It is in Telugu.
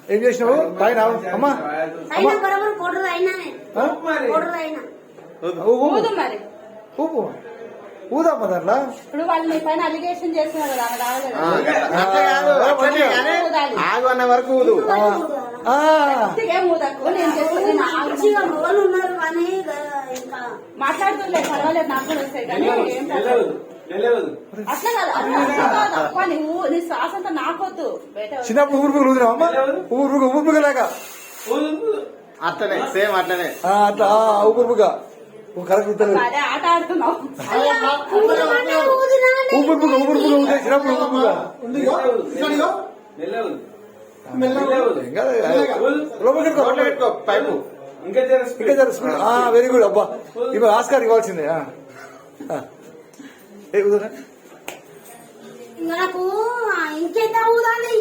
ఏం చేసినావు తాగినావు అమ్మా ఊపు ఊదమ్మా దాంట్లో ఇప్పుడు వాళ్ళు మీ పైన అలిగేషన్ చేస్తున్నారు కదా ఆగు అన్న వరకు ఊదు మాట్లాడుతుండే పర్వాలేదు నాకు కూడా వస్తాయి కానీ ఏం అట్లా కాదు నీ శ్వాస అంతా నాకొద్దు చిన్నప్పుడు ఊరుపులు ఊదినావమ్మా ఊరుపుగా అట్లనే సేమ్ అట్లనే అట్లా ఊపుగా కరెక్ట్ ఆట ఆడుతున్నావు ఊపుగా ఊదే చిన్నప్పుడు ఊపుగా పైపు ఇంకా వెరీ గుడ్ అబ్బా ఇప్పుడు ఆస్కార్ ఇవ్వాల్సిందే నాకు ఇంకెంత ఊదాలి